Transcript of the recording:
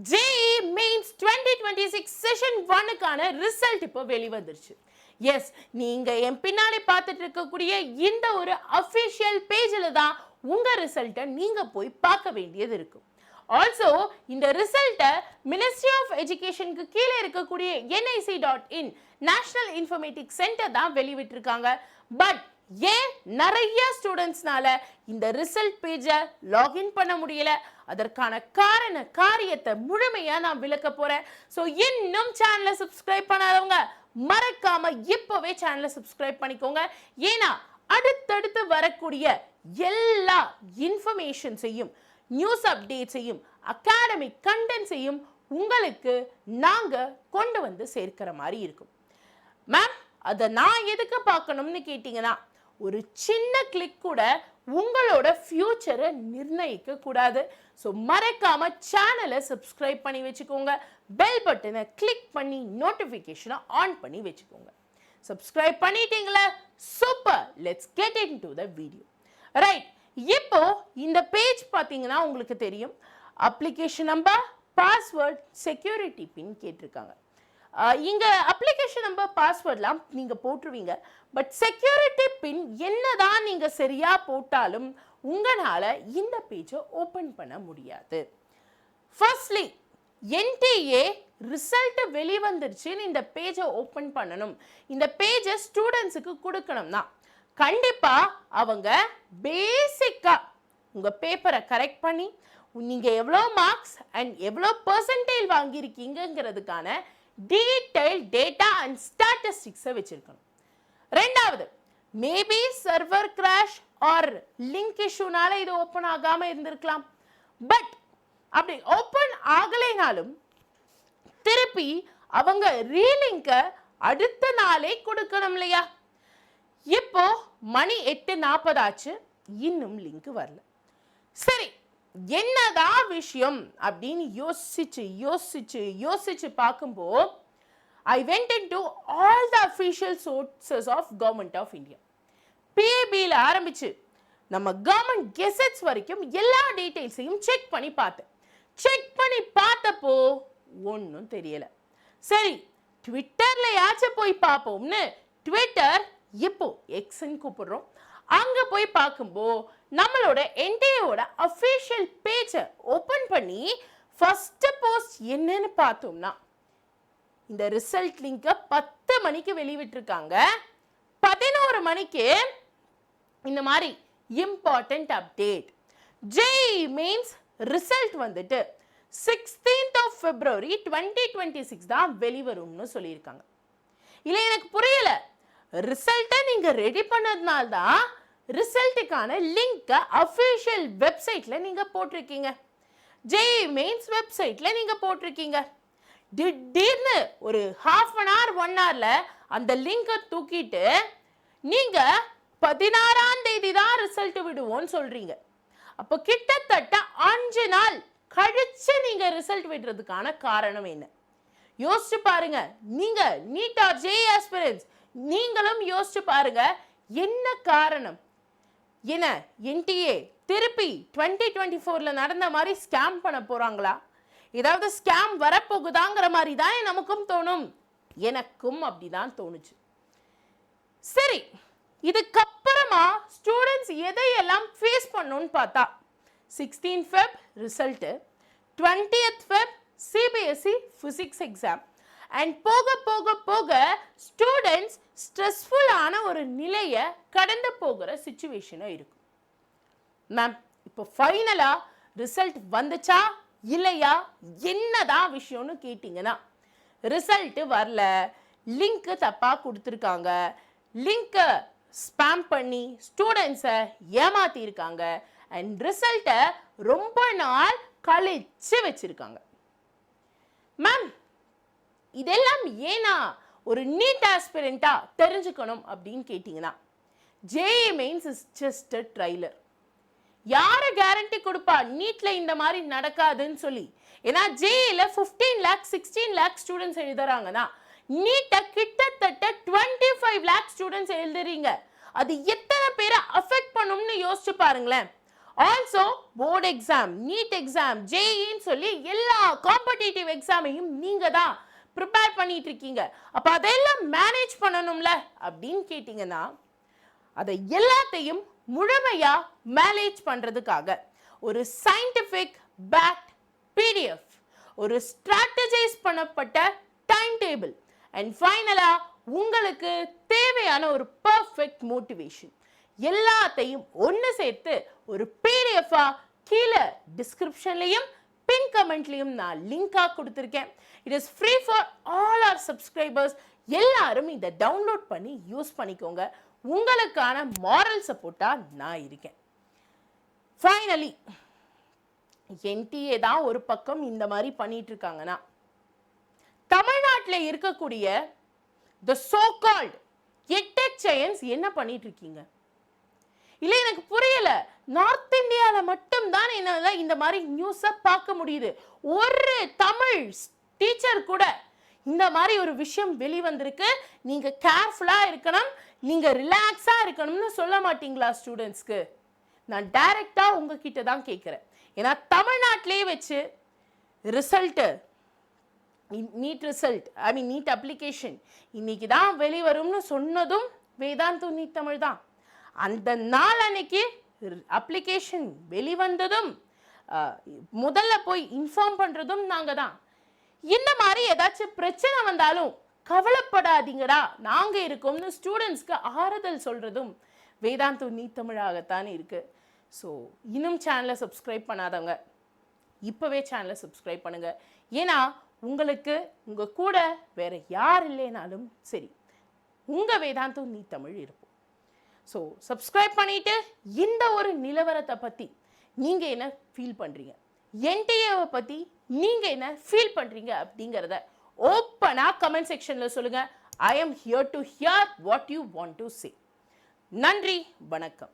JEE Mains 2026 Session 1க்கான result இப்போ வெளிவந்துருச்சு. S, நீங்க என் பின்னாடி பார்த்துட்டு இருக்கக்கூடிய இந்த ஒரு அஃபிஷியல் பேஜில் தான் உங்க ரிசல்ட்டை நீங்க போய் பார்க்க வேண்டியது இருக்கும். ஆல்சோ இந்த ரிசல்ட்டை மினிஸ்ட்ரி ஆஃப் எஜுகேஷனுக்கு கீழே இருக்கக்கூடிய nic.in நேஷனல் இன்ஃபர்மேட்டிக் சென்டர் தான் வெளிவிட்டிருக்காங்க. பட் ஏன் நிறைய ஸ்டூடெண்ட்ஸ்னால இந்த ரிசல்ட் பேஜை லாகின் பண்ண முடியல? அதற்கான காரியத்தை முழுமையா நான் விளக்க போறேன். ஸோ இன்னும் சேனலை சப்ஸ்கிரைப் பண்ணாதவங்க மறக்காம இப்பவே சேனலை சப்ஸ்கிரைப் பண்ணிக்கோங்க. ஏன்னா அடுத்தடுத்து வரக்கூடிய எல்லா இன்ஃபர்மேஷன்ஸையும், நியூஸ் அப்டேட்ஸையும், அகாடமிக் கண்டென்ட்ஸையும் உங்களுக்கு நாங்க கொண்டு வந்து சேர்க்கிற மாதிரி இருக்கும். மேம், அதை நான் எதுக்கு பார்க்கணும்னு கேட்டீங்கன்னா, ஒரு சின்ன கிளிக் கூட உங்களோட ஃபியூச்சரை நிர்ணயிக்க கூடாது. ஸோ மறக்காம சேனலை சப்ஸ்கிரைப் பண்ணி வச்சுக்கோங்க. பெல் பட்டனை கிளிக் பண்ணி நோட்டிஃபிகேஷனை ஆன் பண்ணி வச்சுக்கோங்க. சப்ஸ்கிரைப் பண்ணிட்டீங்களா? Super, let's get into the video. Right, இப்போ இந்த பேஜ் பார்த்தீங்கன்னா உங்களுக்கு தெரியும். அப்ளிகேஷன் நம்பர், பாஸ்வேர்ட், செக்யூரிட்டி பின் கேட்டிருக்காங்க. இங்க அப்ளிகேஷன் நம்பர், பாஸ்வேர்ட்லாம் நீங்க போட்டுருவீங்க. பட் செக்யூரிட்டி பின் என்னதான் நீங்க சரியா போட்டாலும் உங்களால இந்த பேஜை ஓபன் பண்ண முடியாது. ஃபர்ஸ்ட்லி, NTA ரிசல்ட் வெளிவந்துருச்சுன்னு இந்த பேஜை ஓபன் பண்ணணும். இந்த பேஜை ஸ்டூடெண்ட்ஸுக்கு கொடுக்கணும்னா கண்டிப்பா அவங்க பேசிக்கா உங்க பேப்பரை கரெக்ட் பண்ணி நீங்க எவ்வளோ மார்க்ஸ் அண்ட் எவ்வளோ பெர்சன்டேஜ் வாங்கியிருக்கீங்கிறதுக்கான டீடைல் டேட்டா அண்ட் ஸ்டாட்டிஸ்டிக்ஸை வச்சிருக்கணும். ரெண்டாவது, maybe server crash or link இஷ்யூனால இது ஓப்பன் ஆகாம இருந்திருக்கலாம். பட் அப்படி ஓப்பன் ஆகலைனாலும் திருப்பி அவங்க ரீலிங்கை அடுத்த நாளே கொடுக்கணும் இல்லையா? இப்போ மணி 8:40 ஆச்சு, இன்னும் லிங்க் வரல. சரி, என்னதான் விஷயம் அப்படின்னு யோசிச்சு பார்க்கும்போது I went into all the official sources of Government of India. PABல ஆரம்பிச்சு நம்ம கவர்மெண்ட் கெசெட்ஸ் வரைக்கும் எல்லா டீடைல்ஸையும் செக் பண்ணி பார்த்தப்போ ஒன்றும் தெரியல. சரி, ட்விட்டர்ல யாச்சும் போய் பார்ப்போம்னு ட்விட்டர், இப்போ எக்ஸ்ன்னு கூப்பிடுறோம், அங்க போய் பார்க்கும்போது நம்மளோட NTA அஃபிஷியல் பேஜை ஓபன் பண்ணி ஃபர்ஸ்ட் போஸ்ட் என்னன்னு பார்த்தோம்னா, இந்த ரிசல்ட் லிங்கை 10 மணிக்கு வெளிவிட்டிருக்காங்க. 11 மணிக்கு இந்த மாதிரி important update, JEE Mains result வந்துட்டு 16th of February 2026 தான் வெளிவரும்னு சொல்லியிருக்காங்க. இல்லை, எனக்கு புரியல. ரிசல்ட்டை நீங்க ரெடி பண்ணதுனால தான் ரிசல்ட்டுக்கான லிங்கை அஃபிஷியல் வெப்சைட்ல நீங்க போட்டிருக்கீங்க, JEE Mains வெப்சைட்ல நீங்க போட்டிருக்கீங்க. திடீர்னு ஒரு ½ an hour 1 hourல அந்த லிங்கை தூக்கிட்டு நீங்க 16ஆம் தேதி தான் ரிசல்ட் விடுவோம்னு சொல்றீங்க. அப்போ கிட்டத்தட்ட 5 நாள் கழிச்சு நீங்க ரிசல்ட் விடுறதுக்கான காரணம் என்ன? யோசிச்சு பாருங்க. நீங்க நீட் ஆர் JEE ஆஸ்பிரன்ட்ஸ் நீங்களும் யோசிச்சு பாருங்க, என்ன காரணம்? என்ன NTA திருப்பி 2024ல நடந்த மாதிரி ஸ்கேம் பண்ண போறாங்களா? ஏதாவது ஸ்கேம் வரப்போகுதாங்கிற மாதிரி தான் நமக்கும் தோணும். எனக்கும் அப்படிதான் தோணுச்சு. சரி, இதுக்கப்புறமா ஸ்டூடெண்ட்ஸ் எதையெல்லாம் ஃபேஸ் பண்ணணும்னு பார்த்தா 16 Feb result, 20th Feb CBSE physics exam and போக போக போக ஸ்டூடெண்ட்ஸ் ஸ்ட்ரெஸ்ஃபுல்லான ஒரு நிலையை கடந்து போகிற சிச்சுவேஷனாக இருக்கும். மேம், இப்போ ஃபைனலா ரிசல்ட் வந்துச்சா இல்லையா, என்னதான் விஷயம்னு கேட்டிங்கன்னா, ரிசல்ட் வரல, லிங்க் தப்பா கொடுத்துருக்காங்க, லிங்கை ஸ்பேம் பண்ணி ஸ்டூடெண்ட்ஸை ஏமாத்திருக்காங்க அண்ட் ரிசல்ட்டை ரொம்ப நாள் கழிச்சு வச்சிருக்காங்க. மேம், இதெல்லாம் ஏன்னா ஒரு நீட் ஆஸ்பிரண்டா தெரிஞ்சுக்கணும் அப்படின்னு கேட்டிங்கன்னா, JEE Mains is just a trailer. யாரை கேரண்டி கொடுப்பா நீட்ல இந்த மாதிரி நடக்காதுன்னு சொல்லி? ஏன்னா JEEல 15 lakh 16 lakh ஸ்டூடெண்ட்ஸ் எழுதுறாங்கன்னா நீட்டை கிட்டத்தட்ட 25 lakh ஸ்டூடெண்ட்ஸ் எழுதுறீங்க. அது எத்தனை பேரை அஃபெக்ட் பண்ணும்னு யோசிச்சு பாருங்களேன். Also board exam, NEET exam, ஜேஇன்னு சொல்லி எல்லா காம்படிட்டிவ் எக்ஸாமையும் நீங்க தான் ப்ரிப்பேர் பண்ணிட்டு இருக்கீங்க. அப்ப அதெல்லாம் மேனேஜ் பண்ணணும்ல அப்படின்னு கேட்டீங்கன்னா, அதை எல்லாத்தையும் முழுமையா மேனேஜ் பண்றதுக்காக ஒரு சயின்டிபிக் பேக்ட் PDF, ஒரு ஸ்ட்ராட்டஜைஸ் பண்ணப்பட்ட டைம் டேபிள், அண்ட் ஃபைனலா உங்களுக்கு தேவையான ஒரு பர்ஃபெக்ட் மோட்டிவேஷன் எல்லாத்தையும் ஒன்று சேர்த்து ஒரு PDF-ஆ கீழே டிஸ்கிரிப்ஷன்லையும் பின் கமெண்ட்லையும் நான் லிங்கா கொடுத்துருக்கேன். It is free for all our subscribers. எல்லாரும் இதை டவுன்லோட் பண்ணி யூஸ் பண்ணிக்கோங்க. உங்களுக்கான மாரல் சப்போர்ட்டா நான் இருக்கேன். ஃபைனலி NTA தான் ஒரு பக்கம் இந்த மாதிரி பண்ணிட்டு இருக்காங்கன்னா, தமிழ்நாட்டில் இருக்கக்கூடிய the so called edtech giants என்ன பண்ணிட்டு இருக்கீங்க? இல்ல எனக்கு புரியல. நார்த் இந்தியால மட்டும் தான் என்னால இந்த மாதிரி நியூஸை பார்க்க முடியுது. ஒரு தமிழ் டீச்சர் கூட இந்த மாதிரி ஒரு விஷயம் வெளிவந்திருக்கு, நீங்க கேர்ஃபுல்லா இருக்கணும், நீங்க ரிலாக்ஸா இருக்கணும்னு சொல்ல மாட்டீங்களா ஸ்டூடெண்ட்ஸ்க்கு? நான் டைரக்டா உங்ககிட்ட தான் கேட்குறேன். ஏன்னா தமிழ்நாட்டிலே வச்சு result, NEET result, NEET application இன்னைக்கு தான் வெளிவரும்னு சொன்னதும் வேதாந்தம் நீட் தமிழ் தான். அந்த நாள் அன்னைக்கு அப்ளிகேஷன் வெளிவந்ததும் முதல்ல போய் இன்ஃபார்ம் பண்ணுறதும் நாங்கள் தான். இந்த மாதிரி ஏதாச்சும் பிரச்சனை வந்தாலும் கவலைப்படாதீங்கடா, நாங்கள் இருக்கோம்னு ஸ்டூடெண்ட்ஸ்க்கு ஆறுதல் சொல்கிறதும் வேதாந்தம் நீட் தமிழாகத்தான் இருக்குது. ஸோ இன்னும் சேனலை சப்ஸ்கிரைப் பண்ணாதவங்க இப்போவே சேனலை சப்ஸ்கிரைப் பண்ணுங்கள். ஏன்னா உங்களுக்கு உங்கள் கூட வேற யார் இல்லைனாலும் சரி, உங்கள் வேதாந்தம் நீட் தமிழ் இருப்போம். ஸோ சப்ஸ்கிரைப் பண்ணிட்டு இந்த ஒரு நிலவரத்தை பற்றி நீங்கள் என்ன ஃபீல் பண்ணுறீங்க, NTA-வை பற்றி நீங்கள் என்ன ஃபீல் பண்ணுறீங்க அப்படிங்கிறத ஓப்பனாக கமெண்ட் செக்ஷனில் சொல்லுங்கள். I am here to hear what you want to say. நன்றி, வணக்கம்.